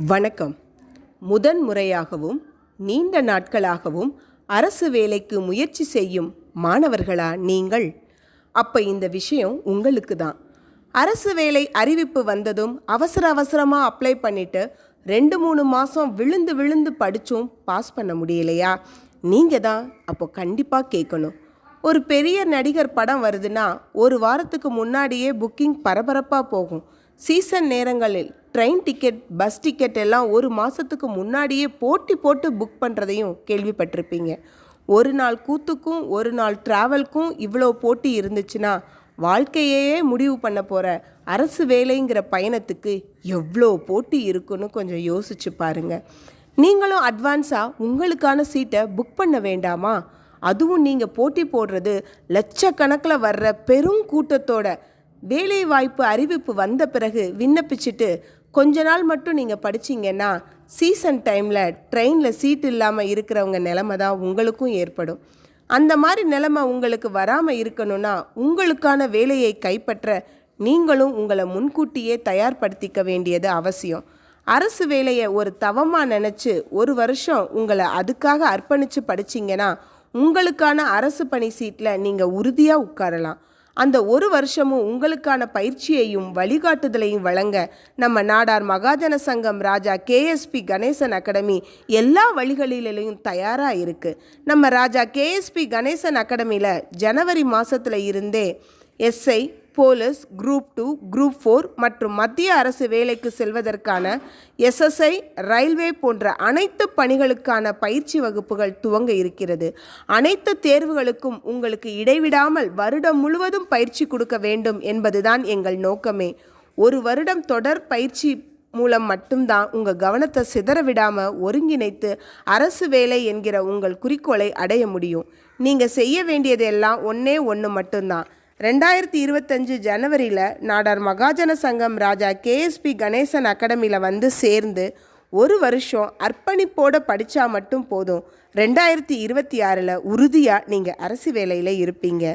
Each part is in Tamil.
வணக்கம். முதன்முறையாகவும் நீண்ட நாட்களாகவும் அரசு வேலைக்கு முயற்சி செய்யும் மாணவர்களா நீங்கள்? அப்போ இந்த விஷயம் உங்களுக்கு தான். அரசு வேலை அறிவிப்பு வந்ததும் அவசரமாக அப்ளை பண்ணிவிட்டு 2-3 மாதம் விழுந்து விழுந்து படித்தும் பாஸ் பண்ண முடியலையா? நீங்கள் தான் அப்போ கண்டிப்பாக கேட்கணும். ஒரு பெரிய நடிகர் படம் வருதுன்னா ஒரு வாரத்துக்கு முன்னாடியே புக்கிங் பரபரப்பாக போகும். சீசன் நேரங்களில் ட்ரெயின் டிக்கெட், பஸ் டிக்கெட் எல்லாம் ஒரு மாதத்துக்கு முன்னாடியே போட்டு புக் பண்ணுறதையும் கேள்விப்பட்டிருப்பீங்க. ஒரு நாள் கூத்துக்கும் ஒரு நாள் ட்ராவல்க்கும் இவ்வளோ போட்டி இருந்துச்சுன்னா வாழ்க்கையே முடிவு பண்ண போகிற அரசு வேலைங்கிற பயணத்துக்கு எவ்வளோ போட்டி இருக்குன்னு கொஞ்சம் யோசிச்சு பாருங்கள். நீங்களும் அட்வான்ஸாக உங்களுக்கான சீட்டை புக் பண்ண வேண்டாமா? அதுவும் நீங்கள் போட்டி போடுறது லட்சக்கணக்கில் வர்ற பெரும் கூட்டத்தோட. வேலை வாய்ப்பு அறிவிப்பு வந்த பிறகு விண்ணப்பிச்சுட்டு கொஞ்ச நாள் மட்டும் நீங்கள் படிச்சிங்கன்னா சீசன் டைமில் ட்ரெயினில் சீட் இல்லாமல் இருக்கிறவங்க நிலைமை தான் உங்களுக்கும் ஏற்படும். அந்த மாதிரி நிலைமை உங்களுக்கு வராமல் இருக்கணும்னா உங்களுக்கான வேலையை கைப்பற்ற நீங்களும் உங்களை முன்கூட்டியே தயார்படுத்திக்க வேண்டியது அவசியம். அரசு வேலையை ஒரு தவமாக நினச்சி ஒரு வருஷம் உங்களை அதுக்காக அர்ப்பணித்து படிச்சிங்கன்னா உங்களுக்கான அரசு பணி சீட்டில் நீங்கள் உறுதியாக உட்காரலாம். அந்த ஒரு வருஷமும் உங்களுக்கான பயிற்சியையும் வழிகாட்டுதலையும் வழங்க நம்ம நாடார் மகாஜன சங்கம் ராஜா KSP கணேசன் அகாடமி எல்லா வழிகளிலையும் தயாராக இருக்குது. நம்ம ராஜா KSP கணேசன் அகாடமியில் ஜனவரி மாதத்தில் இருந்தே SI, போலீஸ், குரூப் 2, குரூப் 4 மற்றும் மத்திய அரசு வேலைக்கு செல்வதற்கான SSI, ரயில்வே போன்ற அனைத்து பணிகளுக்கான பயிற்சி வகுப்புகள் துவங்க இருக்கிறது. அனைத்து தேர்வுகளுக்கும் உங்களுக்கு இடைவிடாமல் வருடம் முழுவதும் பயிற்சி கொடுக்க வேண்டும் என்பதுதான் எங்கள் நோக்கமே. ஒரு வருடம் தொடர் பயிற்சி மூலம் மட்டும்தான் உங்கள் கவனத்தை சிதற விடாமல் ஒருங்கிணைத்து அரசு வேலை என்கிற உங்கள் குறிக்கோளை அடைய முடியும். நீங்கள் செய்ய வேண்டியது எல்லாம் ஒன்று மட்டும்தான். 2025 ஜனவரியில் நாடார் மகாஜன சங்கம் ராஜா KSP கணேசன் அகாடமியில் வந்து சேர்ந்து ஒரு வருஷம் அர்ப்பணிப்போடு படித்தா மட்டும் போதும். 2026 உறுதியாக நீங்கள் அரசு வேலையில் இருப்பீங்க.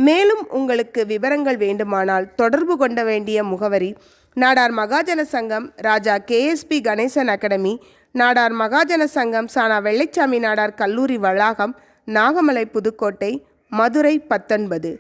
மேலும் உங்களுக்கு விவரங்கள் வேண்டுமானால் தொடர்பு கொண்ட வேண்டிய முகவரி நாடார் மகாஜன சங்கம் ராஜா KSP கணேசன் அகாடமி, நாடார் மகாஜன சங்கம் சானா வெள்ளைச்சாமி நாடார் கல்லூரி வளாகம், நாகமலை, புதுக்கோட்டை, மதுரை 19.